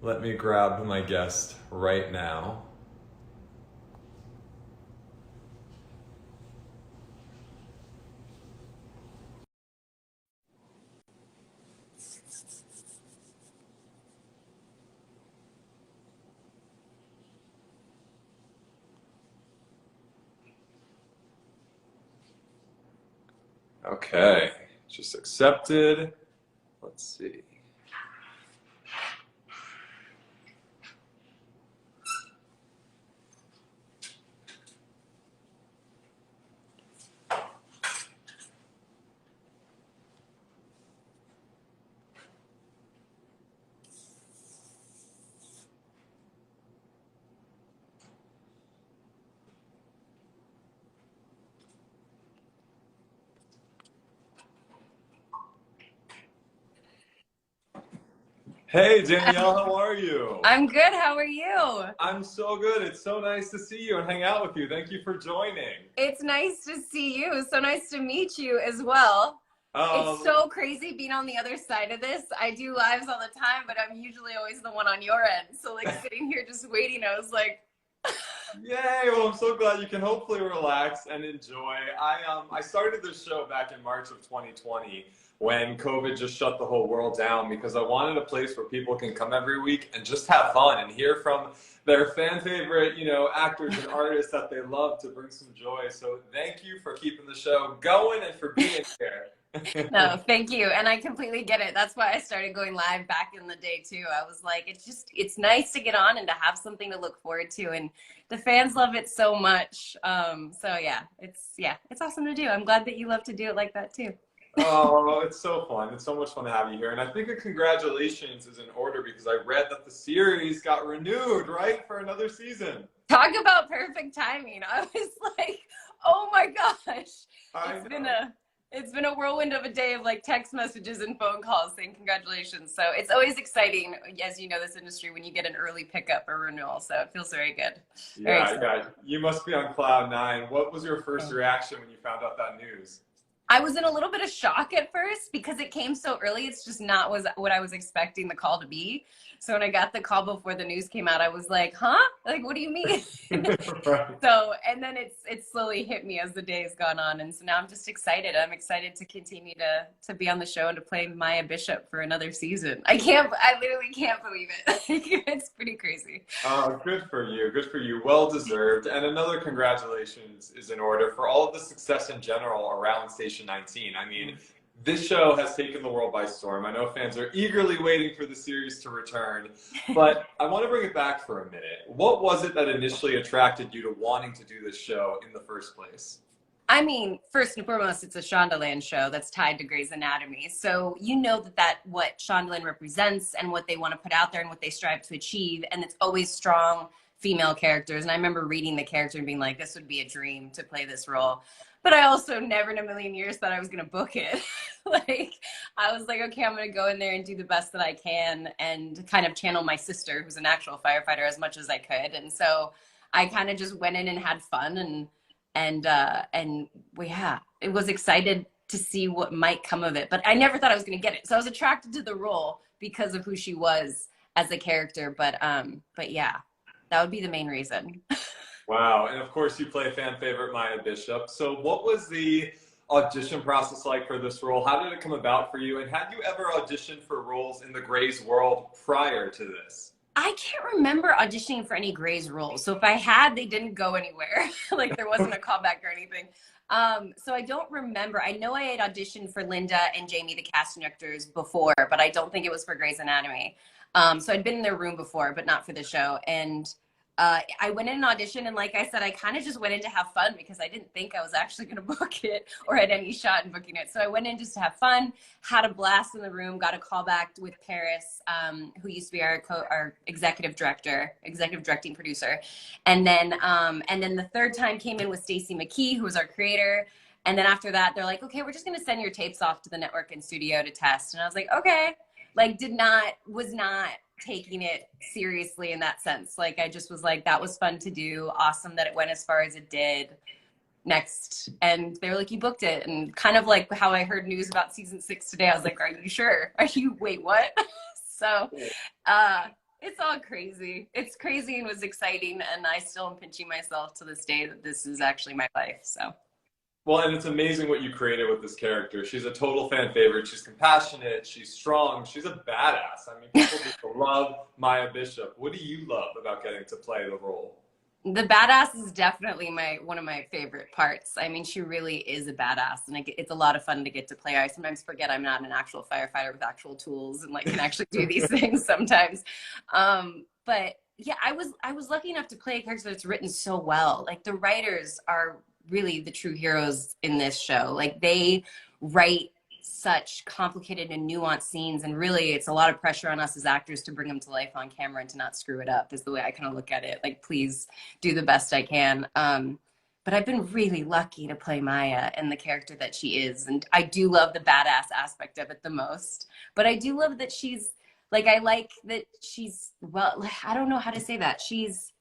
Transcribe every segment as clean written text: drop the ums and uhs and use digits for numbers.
Let me grab my guest right now. Okay, just accepted. Let's see. Hey Danielle, how are you? I'm good. How are you? I'm so good. It's so nice to see you and hang out with you. Thank you for joining. It's nice to see you. So nice to meet you as well. It's Um, so crazy being on the other side of this. I do lives all the time, but I'm usually always the one on your end. So like sitting here just waiting, I was like, Yay! Well, I'm so glad you can hopefully relax and enjoy. I started this show back in March of 2020 when COVID just shut the whole world down because I wanted a place where people can come every week and just have fun and hear from their fan favorite, actors and artists that they love to bring some joy. So thank you for keeping the show going and for being here. no, thank you. And I completely get it. That's why I started going live back in the day too. I was like, it's nice to get on and to have something to look forward to. And the fans love it so much. So it's awesome to do. I'm glad that you love to do it like that too. Oh, it's so fun. It's so much fun to have you here. And I think a congratulations is in order because I read that the series got renewed, right, for another season. Talk about perfect timing. I was like, oh my gosh. I It's been know. a it's been a whirlwind of a day of like text messages and phone calls saying congratulations. So it's always exciting, as you know, this industry when you get an early pickup or renewal. So it feels very good. Very Yeah, exciting. yeah. You must be on cloud nine. What was your first reaction when you found out that news? I was in a little bit of shock at first because it came so early. It's just not was what I was expecting the call to be. So when I got the call before the news came out, I was like, huh? Like, what do you mean? Right. So, and then it's slowly hit me as the day has gone on, and so now I'm just excited. I'm excited to continue to be on the show and to play Maya Bishop for another season. I literally can't believe it. It's pretty crazy. Oh, good for you. Good for you. Well deserved. And another congratulations is in order for all of the success in general around Station 19. I mean, this show has taken the world by storm. I know fans are eagerly waiting for the series to return, but I want to bring it back for a minute. What was it that initially attracted you to wanting to do this show in the first place? I mean, first and foremost, it's a Shondaland show that's tied to Grey's Anatomy. So you know that what Shondaland represents and what they want to put out there and what they strive to achieve. And it's always strong female characters. And I remember reading the character and being like, this would be a dream to play this role. But I also never in a million years thought I was going to book it. Like, I was like, okay, I'm going to go in there and do the best that I can and kind of channel my sister, who's an actual firefighter, as much as I could. And so I kind of just went in and had fun and yeah, it was excited to see what might come of it, but I never thought I was going to get it. So I was attracted to the role because of who she was as a character. But yeah, that would be the main reason. Wow. And of course, you play fan favorite Maya Bishop. So, what was the audition process like for this role? How did it come about for you? And had you ever auditioned for roles in the Grey's world prior to this? I can't remember auditioning for any Grey's roles. So if I had, they didn't go anywhere. Like there wasn't a callback or anything. So I don't remember. I know I had auditioned for Linda and Jamie, the casting directors, before, but I don't think it was for Grey's Anatomy. So I'd been in their room before, but not for the show. And I went in an audition, and like I said, I kind of just went in to have fun because I didn't think I was actually going to book it or had any shot in booking it. So I went in just to have fun, had a blast in the room, got a call back with Paris, who used to be our executive director, executive directing producer, and then the third time came in with Stacey McKee, who was our creator. And then after that, they're like, okay, we're just going to send your tapes off to the network and studio to test. And I was like, okay, like was not taking it seriously in that sense. Like I just was like, that was fun to do. Awesome that it went as far as it did. Next. And they were like, you booked it. And kind of like how I heard news about season 6 today, I was like, are you sure? Wait, what? So, uh, It's all crazy. It's crazy and was exciting, and I still am pinching myself to this day that this is actually my life. So Well, and it's amazing what you created with this character. She's a total fan favorite. She's compassionate. She's strong. She's a badass. I mean, people just love Maya Bishop. What do you love about getting to play the role? the badass is definitely one of my favorite parts. I mean, she really is a badass, and it's a lot of fun to get to play. I sometimes forget I'm not an actual firefighter with actual tools and like can actually do these things sometimes. But yeah, I was lucky enough to play a character that's written so well. Like the writers are really the true heroes in this show. Like they write such complicated and nuanced scenes, and really it's a lot of pressure on us as actors to bring them to life on camera and to not screw it up is the way I kind of look at it. Like, please do the best I can. But I've been really lucky to play Maya and the character that she is, and I do love the badass aspect of it the most. But I do love that she's like, I like that she's, well, I don't know how to say that, she's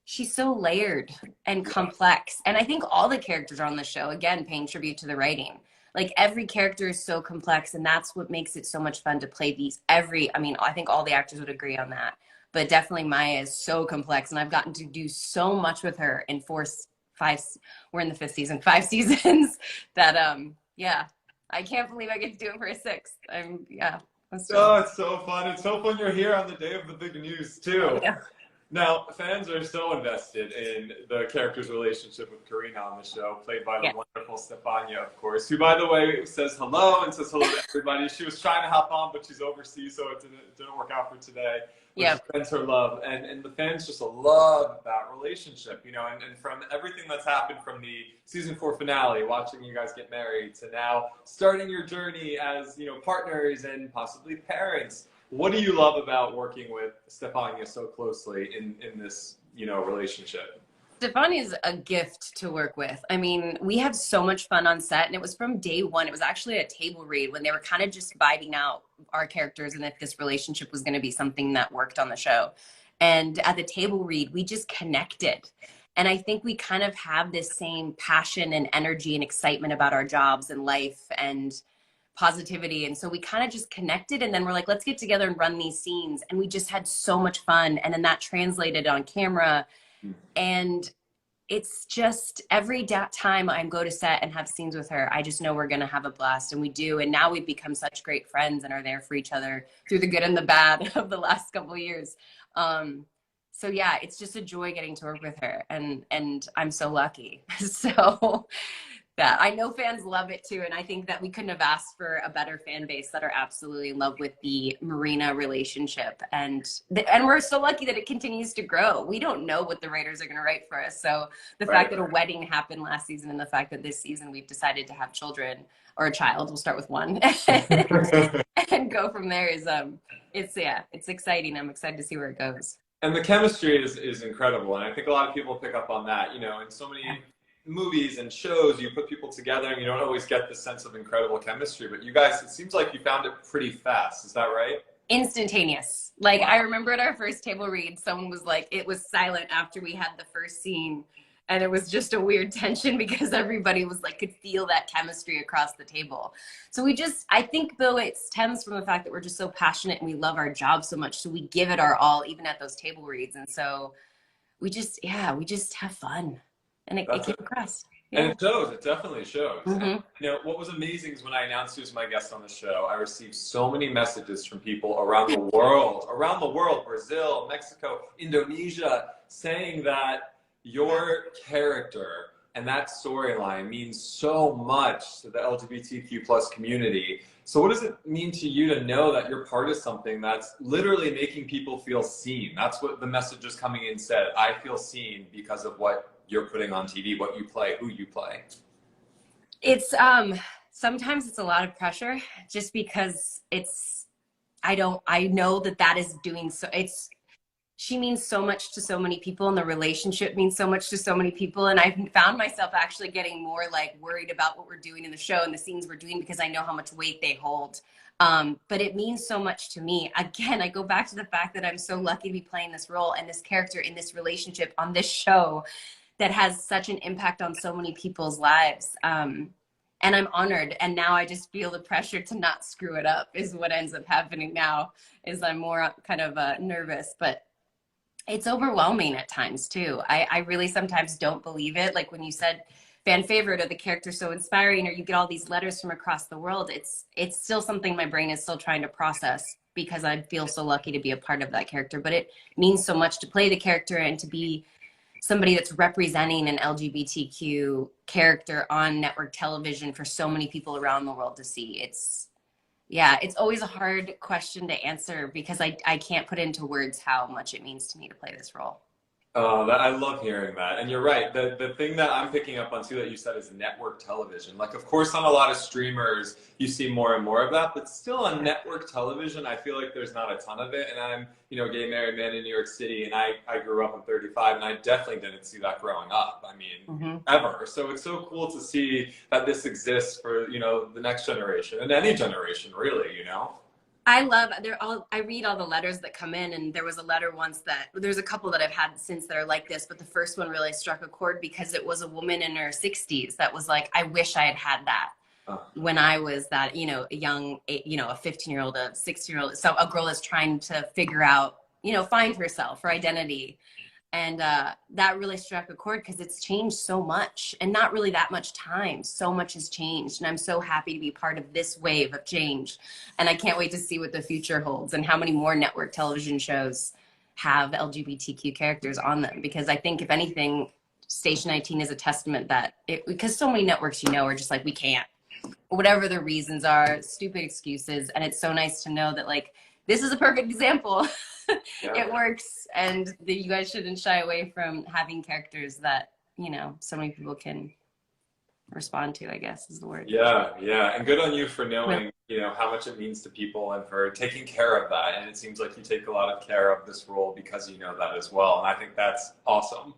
so layered and complex. And I think all the characters on the show, again, paying tribute to the writing. Like every character is so complex, and that's what makes it so much fun to play these. I mean, I think all the actors would agree on that. But definitely Maya is so complex, and I've gotten to do so much with her in we're in the 5th season, 5 seasons that yeah, I can't believe I get to do it for a 6th. Yeah. Oh, it's so fun. It's so fun you're here on the day of the big news too. Yeah. Now, fans are so invested in the character's relationship with Karina on the show, played by the wonderful Stefania, of course, who, by the way, says hello and says hello to everybody. She was trying to hop on, but she's overseas, so it didn't work out for today. Yeah. She sends her love, and the fans just love that relationship, you know, and from everything that's happened from the season 4 finale, watching you guys get married, to now starting your journey as, you know, partners and possibly parents. What do you love about working with Stefania so closely in this, you know, relationship? Stefania is a gift to work with. I mean, we had so much fun on set, and it was from day one. It was actually a table read when they were kind of just vibing out our characters and if this relationship was going to be something that worked on the show. And at the table read, we just connected. And I think we kind of have this same passion and energy and excitement about our jobs and life and positivity. And so we kind of just connected, and then we're like, let's get together and run these scenes. And we just had so much fun. And then that translated on camera. And it's just every time I go to set and have scenes with her, I just know we're going to have a blast, and we do. And now we've become such great friends and are there for each other through the good and the bad of the last couple of years. So yeah, it's just a joy getting to work with her, and I'm so lucky. So yeah, I know fans love it too, and I think that we couldn't have asked for a better fan base that are absolutely in love with the Marina relationship, and we're so lucky that it continues to grow. We don't know what the writers are going to write for us, so the fact that a wedding happened last season, and the fact that this season we've decided to have children, or a child, we'll start with one, and go from there is it's exciting. I'm excited to see where it goes. And the chemistry is incredible, and I think a lot of people pick up on that. You know, in so many movies and shows, you put people together and you don't always get the sense of incredible chemistry, but you guys, it seems like you found it pretty fast. Is that right? Instantaneous. Like, wow. I remember at our first table read, someone was like, it was silent after we had the first scene, and it was just a weird tension because everybody was like, could feel that chemistry across the table. So I think though it stems from the fact that we're just so passionate and we love our job so much, so we give it our all even at those table reads. And so we just have fun. And it came across. Yeah. And it shows. It definitely shows. Mm-hmm. You know, what was amazing is when I announced you as my guest on the show, I received so many messages from people around the world, Brazil, Mexico, Indonesia, saying that your character and that storyline means so much to the LGBTQ plus community. So what does it mean to you to know that you're part of something that's literally making people feel seen? That's what the message is coming in said. I feel seen because of what you're putting on TV, what you play, who you play. It's sometimes it's a lot of pressure just because I know that is doing so. She means so much to so many people, and the relationship means so much to so many people. And I've found myself actually getting more like worried about what we're doing in the show and the scenes we're doing because I know how much weight they hold. But it means so much to me. Again, I go back to the fact that I'm so lucky to be playing this role and this character in this relationship on this show that has such an impact on so many people's lives. and I'm honored. And now I just feel the pressure to not screw it up is what ends up happening now, is I'm more kind of nervous, but it's overwhelming at times too. I really sometimes don't believe it. Like when you said fan favorite or the character so inspiring, or you get all these letters from across the world, it's still something my brain is still trying to process, because I feel so lucky to be a part of that character. But it means so much to play the character and to be somebody that's representing an LGBTQ character on network television for so many people around the world to see. Yeah, it's always a hard question to answer, because I can't put into words how much it means to me to play this role. Oh, I love hearing that. And you're right. The thing that I'm picking up on too that you said is network television. Like, of course, on a lot of streamers, you see more and more of that, but still on network television, I feel like there's not a ton of it. And I'm, gay married man in New York City, and I grew up in 35, and I definitely didn't see that growing up. I mean, ever. So it's so cool to see that this exists for, the next generation and any generation, really. I read all the letters that come in, and there was a letter once there's a couple that I've had since that are like this, but the first one really struck a chord because it was a woman in her 60s that was like, I wish I had had that when I was that, a young, a 15-year-old, a 16-year-old, so a girl is trying to figure out, find herself, her identity. And that really struck a chord because it's changed so much, and not really that much time. So much has changed, and I'm so happy to be part of this wave of change. And I can't wait to see what the future holds and how many more network television shows have LGBTQ characters on them. Because I think, if anything, Station 19 is a testament that because so many networks, are just like, we can't, whatever the reasons are, stupid excuses. And it's so nice to know that, like, this is a perfect example. It works, and that you guys shouldn't shy away from having characters that so many people can respond to, I guess is the word. Yeah, and good on you for knowing how much it means to people and for taking care of that. And it seems like you take a lot of care of this role because you know that as well, and I think that's awesome.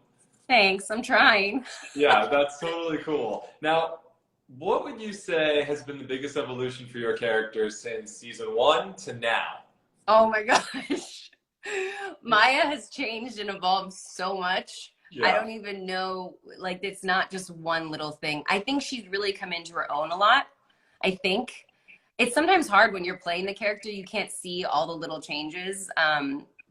Thanks, I'm trying. Yeah, that's totally cool. Now, what would you say has been the biggest evolution for your characters since season 1 to now? Oh my gosh. Maya has changed and evolved so much. I don't even know, like, it's not just one little thing. I think she's really come into her own a lot. I think it's sometimes hard when you're playing the character, you can't see all the little changes.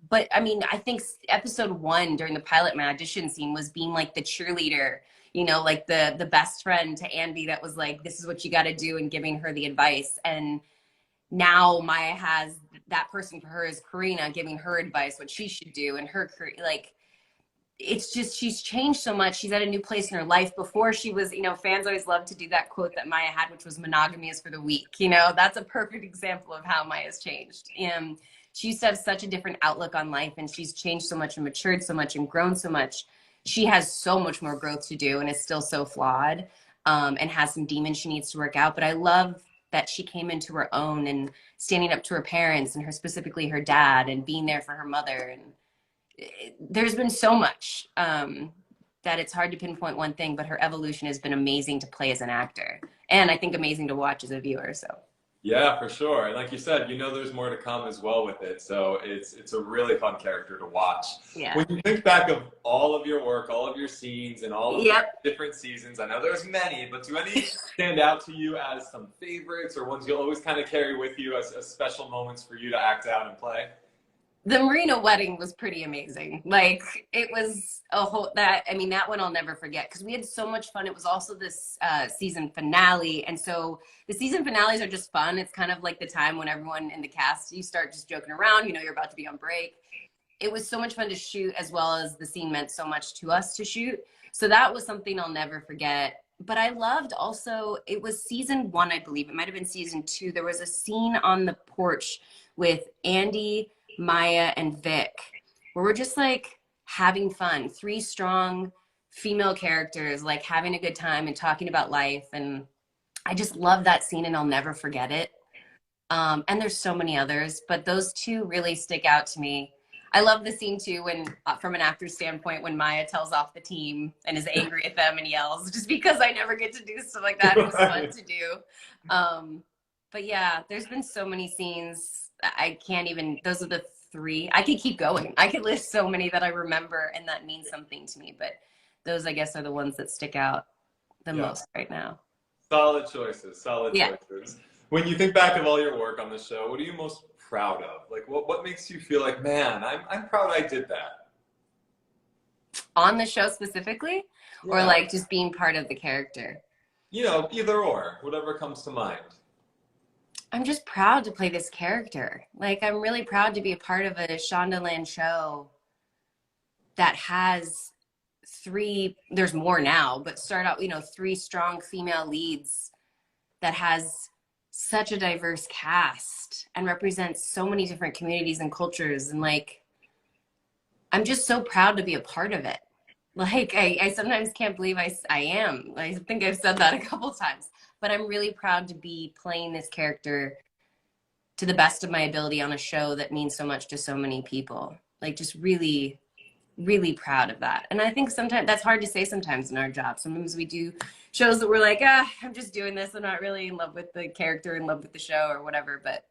But I mean, I think episode 1 during the pilot, my audition scene was being like the cheerleader, like the best friend to Andy that was like, this is what you got to do, and giving her the advice. And now Maya has that person for her is Karina, giving her advice what she should do, and her career. Like, it's just, she's changed so much. She's at a new place in her life. Before, she was, fans always love to do that quote that Maya had, which was, monogamy is for the weak. That's a perfect example of how Maya's changed. She used to have such a different outlook on life, and she's changed so much and matured so much and grown so much. She has so much more growth to do, and is still so flawed, and has some demons she needs to work out. But I love that she came into her own, and standing up to her parents, and specifically her dad, and being there for her mother. And there's been so much that it's hard to pinpoint one thing, but her evolution has been amazing to play as an actor, and I think amazing to watch as a viewer. So yeah, for sure. And like you said, there's more to come as well with it. So it's a really fun character to watch. Yeah. When you think back of all of your work, all of your scenes, and all of the different seasons, I know there's many, but do any stand out to you as some favorites, or ones you'll always kind of carry with you as special moments for you to act out and play? The Marina wedding was pretty amazing. Like, it was that one I'll never forget, because we had so much fun. It was also this season finale. And so the season finales are just fun. It's kind of like the time when everyone in the cast, you start just joking around, you're about to be on break. It was so much fun to shoot, as well as the scene meant so much to us to shoot. So that was something I'll never forget. But I loved also, it was season 1, I believe. It might've been season 2. There was a scene on the porch with Andy, Maya, and Vic, where we're just like having fun. 3 strong female characters, like having a good time and talking about life. And I just love that scene, and I'll never forget it. And there's so many others, but those 2 really stick out to me. I love the scene too, when from an actor's standpoint, when Maya tells off the team and is angry at them and yells, just because I never get to do stuff like that. It was fun to do. But yeah, there's been so many scenes. I can't even, those are the 3. I could keep going. I could list so many that I remember and that mean something to me, but those, I guess, are the ones that stick out the most right now. Solid choices, solid Yeah. choices. When you think back of all your work on the show, what are you most proud of? Like, what makes you feel like, man, I'm proud I did that? On the show specifically, or Yeah. like just being part of the character? You know, either or, whatever comes to mind. I'm just proud to play this character. Like, I'm really proud to be a part of a Shondaland show that has there's more now, but start out, three strong female leads that has such a diverse cast and represents so many different communities and cultures. And like, I'm just so proud to be a part of it. Like, I sometimes can't believe I am. I think I've said that a couple times, but I'm really proud to be playing this character to the best of my ability on a show that means so much to so many people. Like, just really, really proud of that. And I think sometimes that's hard to say sometimes in our job. Sometimes we do shows that we're like, I'm just doing this. I'm not really in love with the character, in love with the show or whatever. But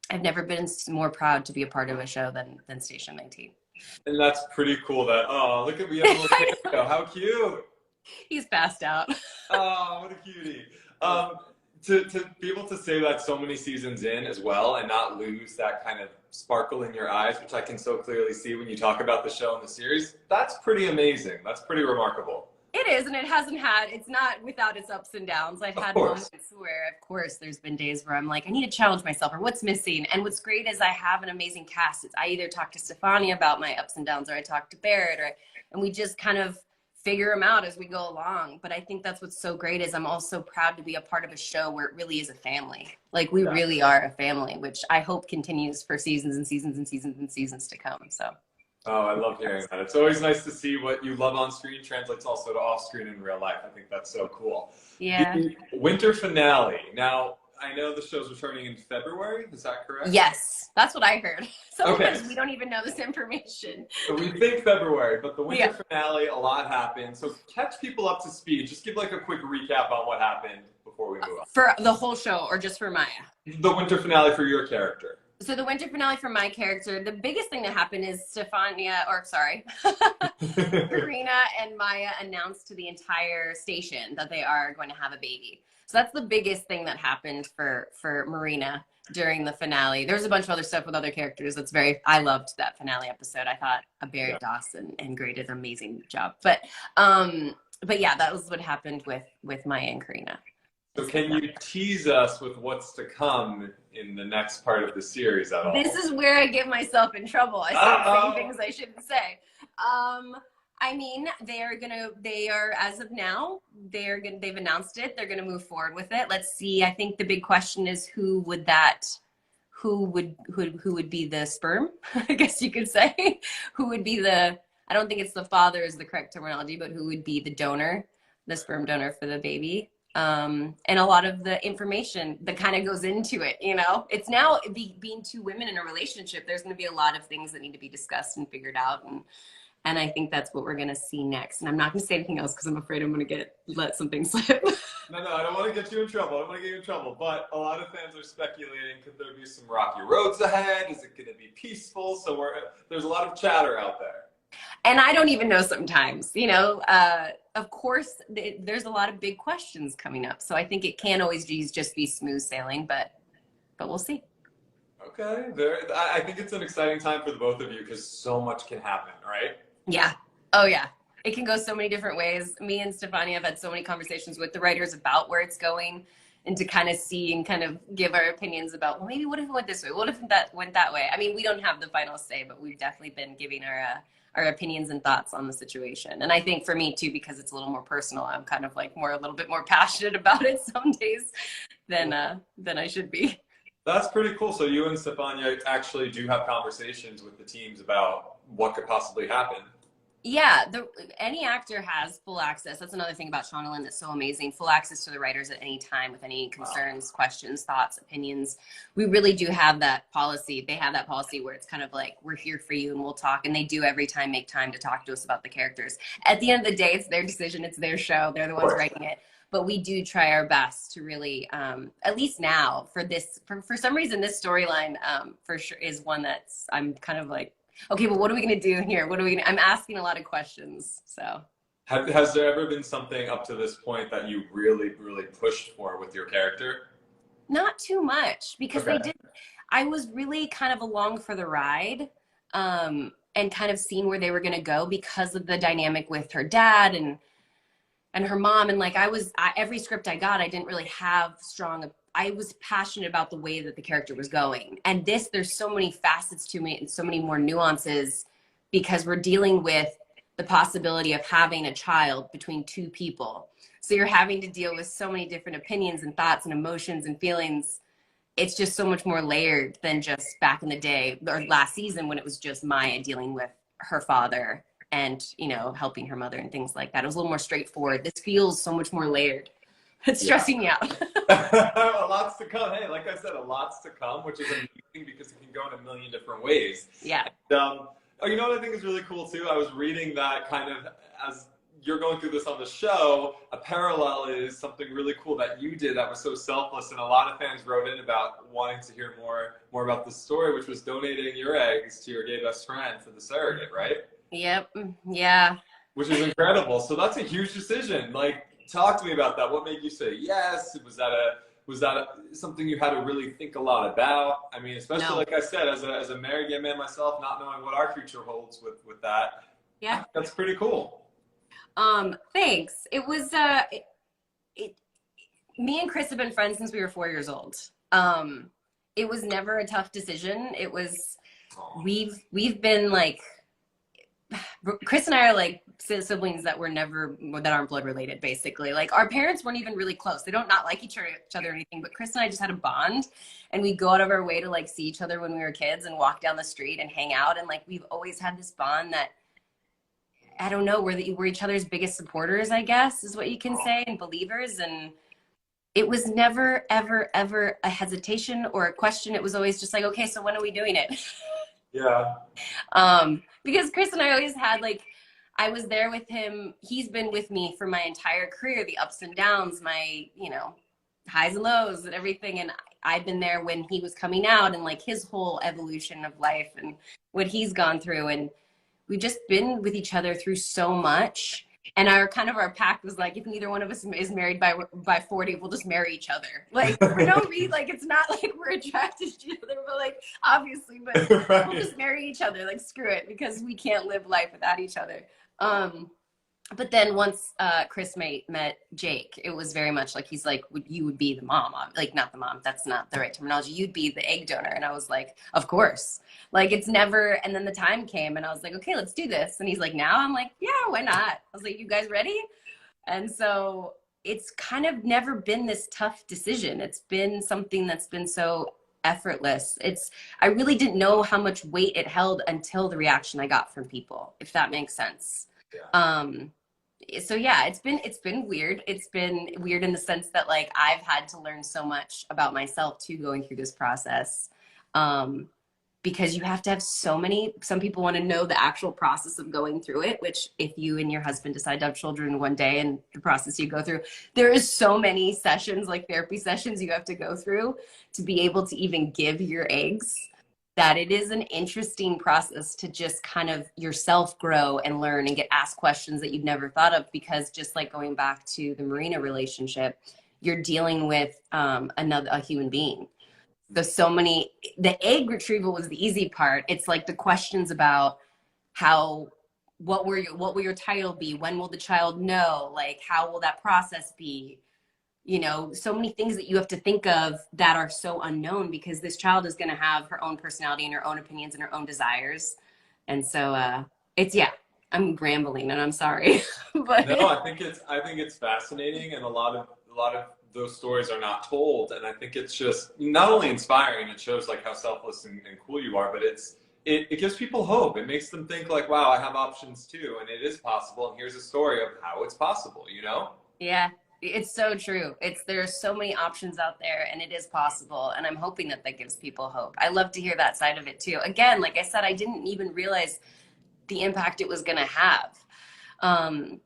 I've never been more proud to be a part of a show than Station 19. And that's pretty cool that, oh, look at me, have a little Dario. How cute. He's passed out. Oh, what a cutie. To be able to say that so many seasons in as well and not lose that kind of sparkle in your eyes, which I can so clearly see when you talk about the show and the series, that's pretty amazing. That's pretty remarkable. It is, and it's not without its ups and downs. I've had moments where, of course, there's been days where I'm like, I need to challenge myself, or what's missing. And what's great is I have an amazing cast. I either talk to Stefania about my ups and downs, or I talk to Barrett, and we just kind of figure them out as we go along. But I think that's what's so great is I'm also proud to be a part of a show where it really is a family. Like, we really are a family, which I hope continues for seasons and seasons and seasons and seasons to come. So. Oh, I love hearing that. It's always nice to see what you love on screen translates also to off screen in real life. I think that's so cool. Yeah. The winter finale. Now, I know the show's returning in February. Is that correct? Yes, that's what I heard. Sometimes we don't even know this information. So we think February, but the winter finale, a lot happened. So catch people up to speed. Just give like a quick recap on what happened before we move on. For the whole show or just for Maya? The winter finale for your character. So the winter finale for my character, the biggest thing that happened is Karina and Maya announced to the entire station that they are going to have a baby. So that's the biggest thing that happened for Marina during the finale. There's a bunch of other stuff with other characters. I loved that finale episode. I thought Barrett Dawson and Gray did an amazing job. But yeah, that was what happened with Maya and Karina. So can you tease us with what's to come in the next part of the series at all? This is where I get myself in trouble. I start saying things I shouldn't say. I mean, they are, as of now, they've announced it. They're gonna move forward with it. Let's see. I think the big question is who would be the sperm? I guess you could say. Who would be I don't think it's the father is the correct terminology, but who would be the donor, the sperm donor for the baby? And a lot of the information that kind of goes into it, it's now being two women in a relationship. There's going to be a lot of things that need to be discussed and figured out. And I think that's what we're going to see next. And I'm not going to say anything else because I'm afraid I'm going to let something slip. No, I don't want to get you in trouble. But a lot of fans are speculating, could there be some rocky roads ahead? Is it going to be peaceful? So there's a lot of chatter out there. And I don't even know sometimes, of course, there's a lot of big questions coming up. So I think it can't always just be smooth sailing, but we'll see. Okay. I think it's an exciting time for the both of you because so much can happen, right? Yeah. Oh, yeah. It can go so many different ways. Me and Stefania have had so many conversations with the writers about where it's going and to kind of see and kind of give our opinions about, well, maybe what if it went this way? What if that went that way? I mean, we don't have the final say, but we've definitely been giving our opinions and thoughts on the situation. And I think for me too, because it's a little more personal, I'm kind of like a little bit more passionate about it some days than I should be. That's pretty cool. So you and Stefania actually do have conversations with the teams about what could possibly happen. Yeah, any actor has full access. That's another thing about Shondaland that's so amazing. Full access to the writers at any time with any concerns, questions, thoughts, opinions. We really do have that policy. They have that policy where it's kind of like, we're here for you and we'll talk. And they do every time make time to talk to us about the characters. At the end of the day, it's their decision. It's their show. They're the ones writing it. But we do try our best to really, at least now for some reason, this storyline for sure is one I'm kind of like, okay, well, what are we going to do here? I'm asking a lot of questions. So Has there ever been something up to this point that you really, really pushed for with your character? Not too much because they Okay. did. I was really kind of along for the ride, and kind of seeing where they were going to go because of the dynamic with her dad and her mom. And like every script I got, I didn't really have strong. I was passionate about the way that the character was going. And this, there's so many facets to it and so many more nuances because we're dealing with the possibility of having a child between two people. So you're having to deal with so many different opinions and thoughts and emotions and feelings. It's just so much more layered than just back in the day or last season when it was just Maya dealing with her father and, you know, helping her mother and things like that. It was a little more straightforward. This feels so much more layered. It's Yeah. stressing me out. A lot's to come. Hey, like I said, a lot's to come, which is amazing because it can go in a million different ways. Yeah. And, oh, you know what I think is really cool too? I was reading that kind of as you're going through this on the show, a parallel is something really cool that you did that was so selfless, and a lot of fans wrote in about wanting to hear more about the story, which was donating your eggs to your gay best friend for the surrogate, right? Yep. Yeah. Which is incredible. So that's a huge decision. Like, talk to me about that. What made you say yes? Was that something you had to really think a lot about? I mean, especially No. like I said, as a married gay man myself, not knowing what our future holds with that, Yeah. that's pretty cool. Thanks. It was it me and Chris have been friends since we were 4 years old. It was never a tough decision. It was we've been like Chris and I are like siblings that were never that aren't blood related basically. Like our parents weren't even really close. They don't not like each other or anything, but Chris and I just had a bond and we'd go out of our way to like see each other when we were kids and walk down the street and hang out, and like we've always had this bond that I don't know, we're each other's biggest supporters, I guess, is what you can say, and believers. And it was never, ever, ever a hesitation or a question. It was always just like, okay, so when are we doing it? Yeah. Because Chris and I always had like, I was there with him. He's been with me for my entire career, the ups and downs, my, you know, highs and lows and everything. And I've been there when he was coming out and like his whole evolution of life and what he's gone through. And we've just been with each other through so much. And our pact was like, if neither one of us is married by 40, we'll just marry each other. Like for no reason, like it's not like we're attracted to each other, but like obviously, but we'll Right. just marry each other. Like screw it, because we can't live life without each other. But then once Chris met Jake, it was very much like he's like, you would be the mom, like not the mom. That's not the right terminology. You'd be the egg donor, and I was like, of course. Like it's never. And then the time came, and I was like, okay, let's do this. And he's like, now I'm like, yeah, why not? I was like, you guys ready? And so it's kind of never been this tough decision. It's been something that's been so effortless. I really didn't know how much weight it held until the reaction I got from people, if that makes sense. Yeah. So yeah, it's been weird. It's been weird in the sense that like I've had to learn so much about myself too going through this process. Because you have to have some people want to know the actual process of going through it, which if you and your husband decide to have children one day and the process you go through, there is so many sessions, like therapy sessions you have to go through to be able to even give your eggs, that it is an interesting process to just kind of yourself grow and learn and get asked questions that you've never thought of. Because just like going back to the Marina relationship, you're dealing with a human being. The egg retrieval was the easy part. It's like the questions about what will your title be? When will the child know? Like, how will that process be? You know, so many things that you have to think of that are so unknown, because this child is going to have her own personality and her own opinions and her own desires. And so yeah, I'm rambling and I'm sorry. But No, I think it's fascinating, and a lot of those stories are not told, and I think it's just not only inspiring, it shows like how selfless and cool you are, but it gives people hope. It makes them think like, wow, I have options too, and it is possible, and here's a story of how it's possible, you know? yeah, it's so true. There's so many options out there and it is possible. And I'm hoping that that gives people hope. I love to hear that side of it too. Again, like I said, I didn't even realize the impact it was going to have.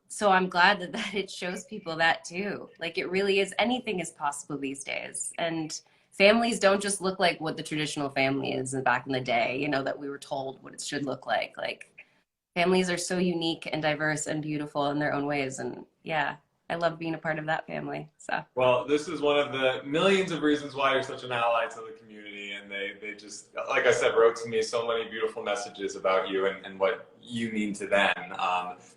So I'm glad that it shows people that too. Like it really is, anything is possible these days. And families don't just look like what the traditional family is back in the day, you know, that we were told what it should look like. Like Families are so unique and diverse and beautiful in their own ways. And yeah, I love being a part of that family. So. Well, this is one of the millions of reasons why you're such an ally to the community. And they just, like I said, wrote to me so many beautiful messages about you and what you mean to them,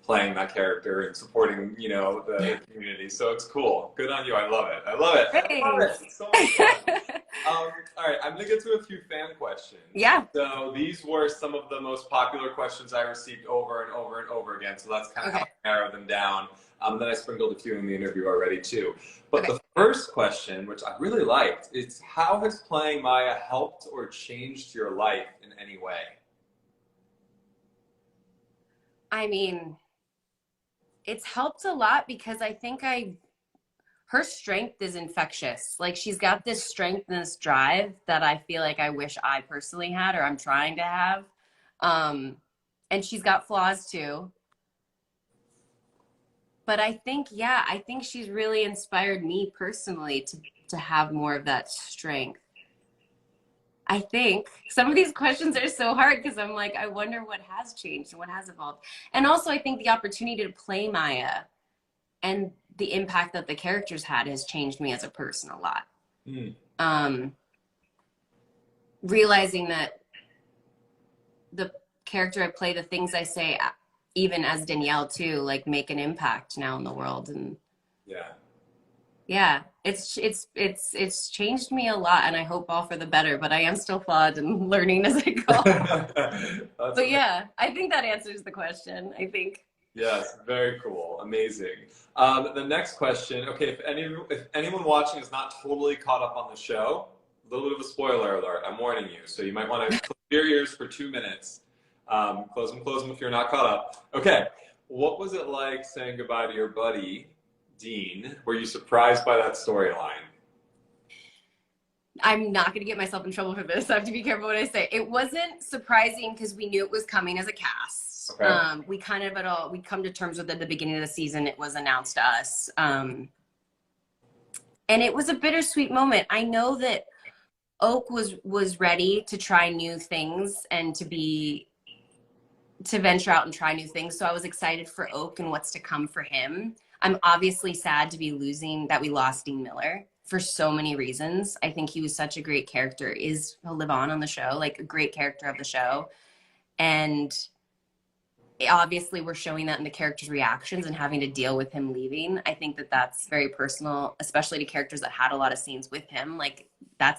playing that character and supporting, you know, the community. So it's cool. Good on you. I love it. I love it. I love it. It's so much fun. All right, I'm going to get to a few fan questions. Yeah. So these were some of the most popular questions I received over and over and over again. So that's kind of how I narrow them down. Then I sprinkled a few in the interview already too. But the first question, which I really liked, is how has playing Maya helped or changed your life in any way? I mean, it's helped a lot because I think her strength is infectious. Like, she's got this strength and this drive that I feel like I wish I personally had, or I'm trying to have. And she's got flaws too. But I think, yeah, I think she's really inspired me personally to have more of that strength. I think some of these questions are so hard because I'm like, I wonder what has changed and what has evolved. And also, I think the opportunity to play Maya and the impact that the characters had has changed me as a person a lot. Realizing that the character I play, the things I say, even as Danielle too, like, make an impact now in the world. And yeah, it's changed me a lot, and I hope all for the better, but I am still flawed and learning as I go. But yeah, I think that answers the question, I think. Yes, very cool. Amazing. The next question, okay, if anyone watching is not totally caught up on the show, a little bit of a spoiler alert, I'm warning you, so you might want to close your ears for 2 minutes. Close them if you're not caught up. Okay, what was it like saying goodbye to your buddy, Dean? Were you surprised by that storyline? I'm not going to get myself in trouble for this. I have to be careful what I say. It wasn't surprising because we knew it was coming as a cast. Okay. We kind of we come to terms with it at the beginning of the season. It was announced to us. And it was a bittersweet moment. I know that Oak was ready to try new things and to venture out and try new things. So I was excited for Oak and what's to come for him. I'm obviously sad to be that we lost Dean Miller for so many reasons. I think he was such a great character. He'll live on the show, like a great character of the show. And obviously we're showing that in the character's reactions and having to deal with him leaving. I think that that's very personal, especially to characters that had a lot of scenes with him. Like,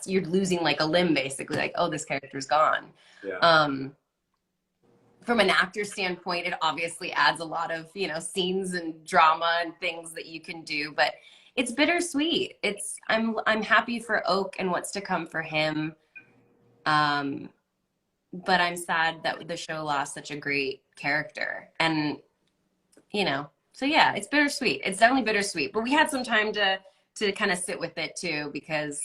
you're losing like a limb, basically, like, oh, this character's gone. Yeah. From an actor standpoint, it obviously adds a lot of, scenes and drama and things that you can do, but it's bittersweet. I'm happy for Oak and what's to come for him. But I'm sad that the show lost such a great character. And, so yeah, it's bittersweet. It's definitely bittersweet, but we had some time to kind of sit with it too, because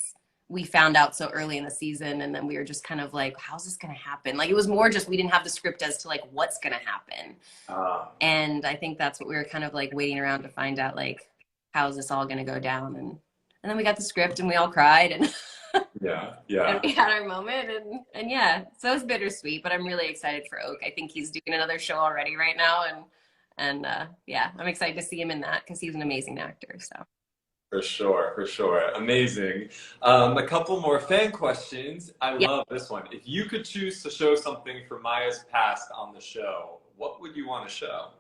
we found out so early in the season, and then we were just kind of like, how's this going to happen? Like, it was more just, we didn't have the script as to like, what's going to happen. And I think that's what we were kind of like waiting around to find out, like, how's this all going to go down? And then we got the script and we all cried and yeah. And we had our moment and yeah, so it was bittersweet, but I'm really excited for Oak. I think he's doing another show already right now. And yeah, I'm excited to see him in that because he's an amazing actor. So. For sure. Amazing. A couple more fan questions. I love this one. If you could choose to show something from Maya's past on the show, what would you want to show?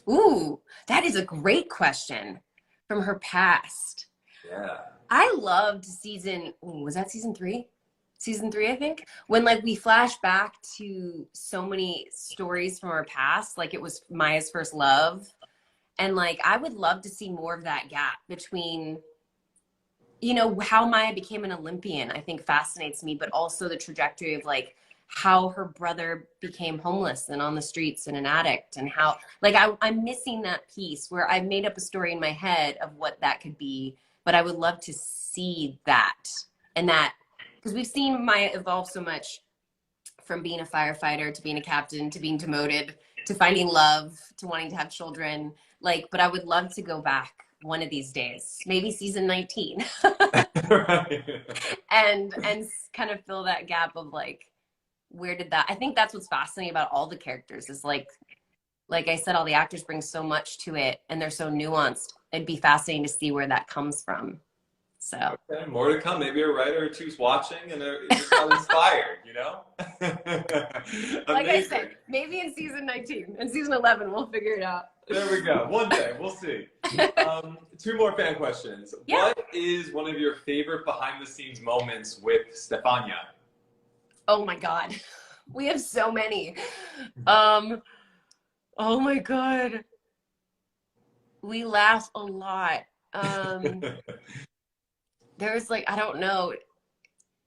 Ooh, that is a great question. From her past. Yeah. I loved was that season 3? Season 3, I think. When like we flash back to so many stories from her past, like it was Maya's first love. And like, I would love to see more of that gap between, how Maya became an Olympian, I think fascinates me, but also the trajectory of like how her brother became homeless and on the streets and an addict, and how, like, I'm missing that piece where I've made up a story in my head of what that could be, but I would love to see that. And that, because we've seen Maya evolve so much from being a firefighter to being a captain to being demoted to finding love to wanting to have children. Like, but I would love to go back one of these days, maybe season 19, and kind of fill that gap of like where did that, I think that's what's fascinating about all the characters is like I said, all the actors bring so much to it and they're so nuanced. It'd be fascinating to see where that comes from. So Okay, more to come. Maybe a writer or two's watching and it just got inspired, you know? like I Amazing. said, maybe in season 19 and season 11, we'll figure it out. There we go. One day, we'll see. Two more fan questions. Yeah. What is one of your favorite behind the scenes moments with Stefania? Oh my God. We have so many. Oh my God. We laugh a lot. There's like, I don't know.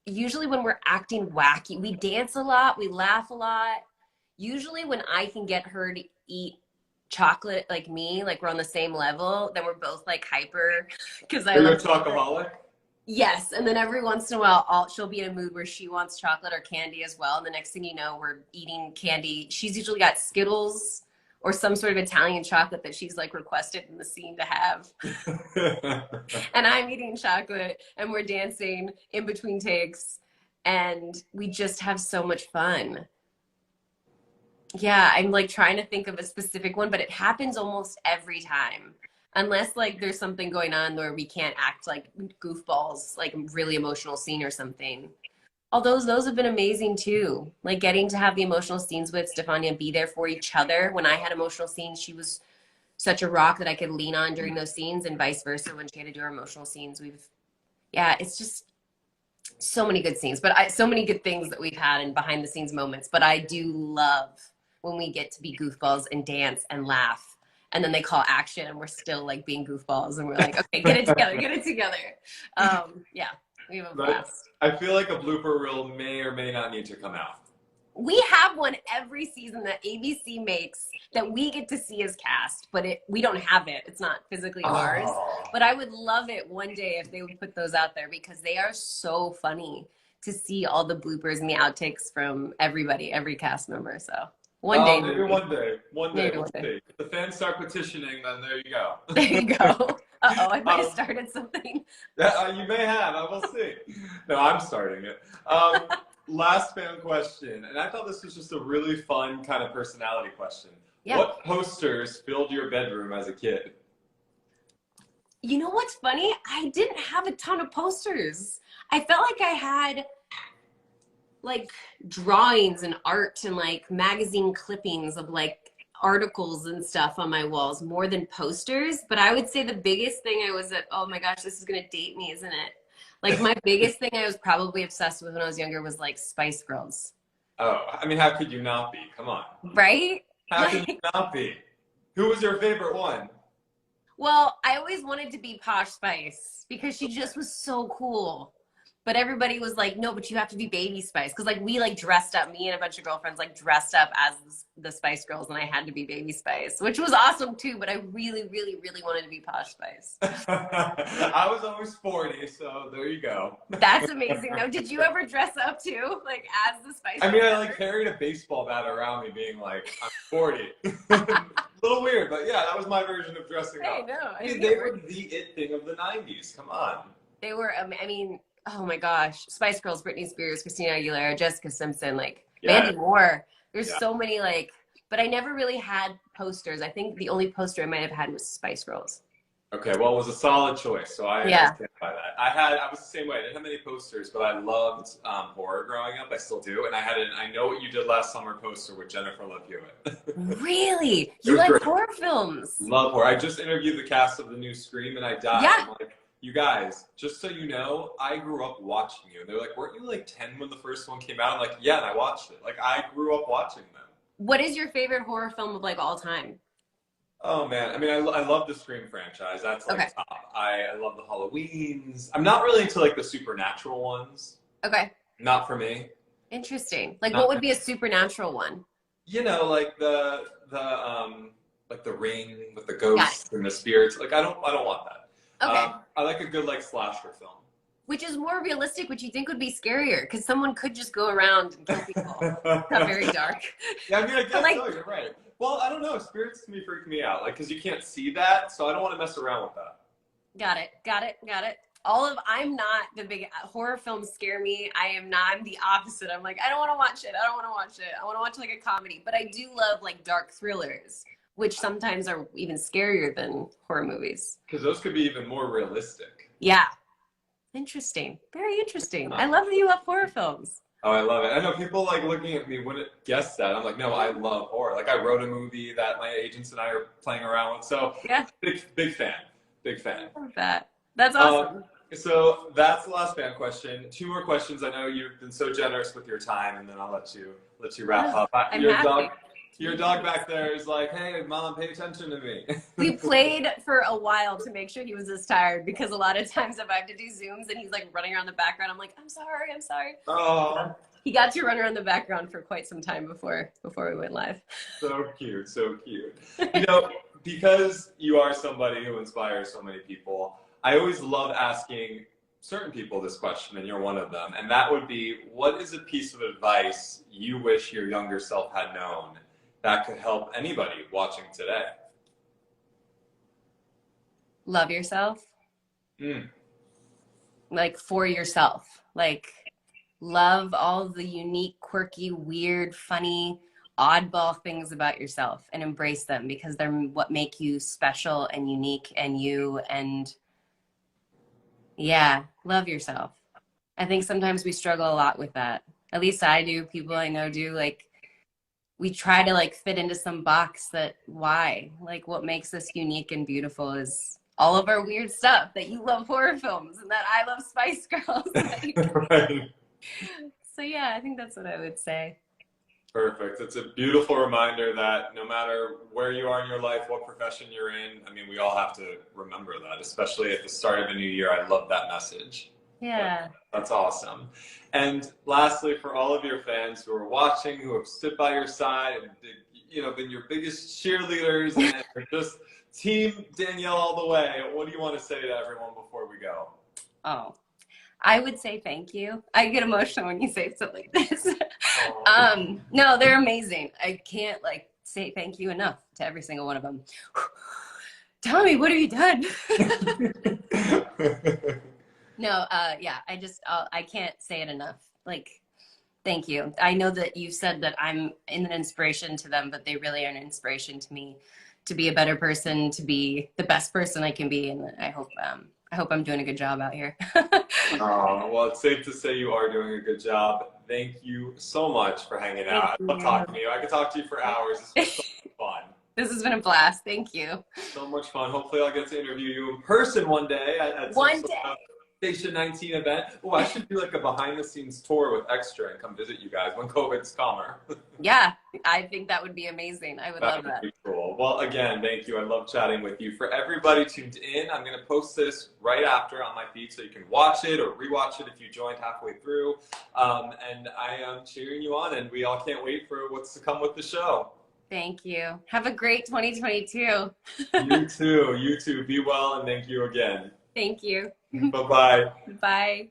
Usually when we're acting wacky, we dance a lot, we laugh a lot. Usually when I can get her to eat chocolate like me, like we're on the same level, then we're both like hyper. Because I Are you a love chocoholic? Yes, and then every once in a while, she'll be in a mood where she wants chocolate or candy as well. And the next thing you know, we're eating candy. She's usually got Skittles or some sort of Italian chocolate that she's like requested in the scene to have. And I'm eating chocolate and we're dancing in between takes and we just have so much fun. Yeah, I'm like trying to think of a specific one, but it happens almost every time. Unless like there's something going on where we can't act like goofballs, like a really emotional scene or something. Although those have been amazing too. Like getting to have the emotional scenes with Stefania and be there for each other. When I had emotional scenes, she was such a rock that I could lean on during those scenes and vice versa when she had to do her emotional scenes. Yeah, it's just so many good scenes, but so many good things that we've had in behind the scenes moments. But I do love when we get to be goofballs and dance and laugh. And then they call action and we're still like being goofballs and we're like, okay, get it together, get it together. Yeah, we have a blast. I feel like a blooper reel may or may not need to come out. We have one every season that ABC makes that we get to see as cast, but we don't have it. It's not physically ours. But I would love it one day if they would put those out there because they are so funny to see all the bloopers and the outtakes from everybody, every cast member. So one day. Maybe one day. Maybe We'll see. If the fans start petitioning, then there you go. There you go. Uh-oh, I might have started something. You may have. I will see. No, I'm starting it. Last fan question. And I thought this was just a really fun kind of personality question. Yeah. What posters filled your bedroom as a kid? You know what's funny? I didn't have a ton of posters. I felt like I had like drawings and art and like magazine clippings of like articles and stuff on my walls more than posters. But I would say the biggest thing oh my gosh, this is gonna date me, isn't it? Like my biggest thing I was probably obsessed with when I was younger was like Spice Girls. Oh, I mean, how could you not be? Come on. Right? How can you not be? Who was your favorite one? Well, I always wanted to be Posh Spice because she just was so cool. But everybody was like, no, but you have to be Baby Spice. Because like we like dressed up, me and a bunch of girlfriends like dressed up as the Spice Girls and I had to be Baby Spice, which was awesome too. But I really, really, really wanted to be Posh Spice. I was always 40, so there you go. That's amazing though. Did you ever dress up too? Like as the Spice Girls? I mean, I like carried a baseball bat around me being like, I'm 40. A little weird, but yeah, that was my version of dressing up. They were the it thing of the 90s. Come on. They were, I mean, oh my gosh, Spice Girls, Britney Spears, Christina Aguilera, Jessica Simpson, like Mandy Moore. There's so many like, but I never really had posters. I think the only poster I might have had was Spice Girls. Okay, well, it was a solid choice, so I stand by that. I was the same way. I didn't have many posters, but I loved horror growing up. I still do, and I had an I Know What You Did Last Summer poster with Jennifer Love Hewitt. Really? You like horror films? Love horror. I just interviewed the cast of the new Scream, and I died. Yeah. I'm like, you guys, just so you know, I grew up watching you. And they're like, weren't you like 10 when the first one came out? I'm like, yeah, and I watched it. Like, I grew up watching them. What is your favorite horror film of like all time? Oh man, I mean, I love the Scream franchise. That's like top. I love the Halloweens. I'm not really into like the supernatural ones. Okay. Not for me. Interesting. Like, what would be a supernatural one? You know, like the Ring with the ghosts and the spirits. Like, I don't want that. Okay. I like a good like slasher film. Which is more realistic, which you think would be scarier, because someone could just go around and kill people. Not very dark. Yeah, I mean, I guess so. You're right. Well, I don't know. Spirits to me freak me out, like, because you can't see that, so I don't want to mess around with that. Got it. I'm not the big horror films scare me. I'm the opposite. I'm like, I don't want to watch it. I don't want to watch it. I want to watch like a comedy. But I do love like dark thrillers, which sometimes are even scarier than horror movies. Because those could be even more realistic. Yeah. Interesting. Very interesting. I love that you love horror films. Oh, I love it. I know people like looking at me wouldn't guess that. I'm like, no, I love horror. Like I wrote a movie that my agents and I are playing around with. So yeah, big fan. Big fan. I love that. That's awesome. So that's the last fan question. 2 more questions. I know you've been so generous with your time, and then I'll let you wrap up. I'm happy. Your dog back there is like, hey, mom, pay attention to me. We played for a while to make sure he was as tired, because a lot of times if I have to do Zooms and he's like running around the background, I'm like, I'm sorry. Oh. He got to run around the background for quite some time before we went live. So cute, so cute. You know, because you are somebody who inspires so many people, I always love asking certain people this question, and you're one of them. And that would be, what is a piece of advice you wish your younger self had known that could help anybody watching today? Love yourself. Mm. Like for yourself. Like love all the unique, quirky, weird, funny, oddball things about yourself and embrace them, because they're what make you special and unique and you. And yeah, love yourself. I think sometimes we struggle a lot with that. At least I do. People I know do. Like we try to like fit into some box that why? Like what makes us unique and beautiful is all of our weird stuff, that you love horror films and that I love Spice Girls. Like, Right. So yeah, I think that's what I would say. Perfect. It's a beautiful reminder that no matter where you are in your life, what profession you're in, I mean, we all have to remember that, especially at the start of a new year. I love that message. Yeah. That's awesome. And lastly, for all of your fans who are watching, who have stood by your side and been your biggest cheerleaders and are just Team Danielle all the way, what do you want to say to everyone before we go? Oh, I would say thank you. I get emotional when you say stuff like this. No, they're amazing. I can't like say thank you enough to every single one of them. Tell me, what have you done? No, yeah, I can't say it enough. Like, thank you. I know that you said that I'm an inspiration to them, but they really are an inspiration to me to be a better person, to be the best person I can be. And I hope I'm doing a good job out here. Well, it's safe to say you are doing a good job. Thank you so much for hanging out. I love talking to you. I could talk to you for hours. This was so much fun. This has been a blast. Thank you. So much fun. Hopefully I'll get to interview you in person one day at one day. Station 19 event. Oh, I should do like a behind the scenes tour with Extra and come visit you guys when COVID's calmer. Yeah, I think that would be amazing. I would love that. Be cool. Well, again, thank you. I love chatting with you. For everybody tuned in, I'm going to post this right after on my feed so you can watch it or rewatch it if you joined halfway through. And I am cheering you on, and we all can't wait for what's to come with the show. Thank you. Have a great 2022. You too. You too. Be well, and thank you again. Thank you. Bye-bye. Bye.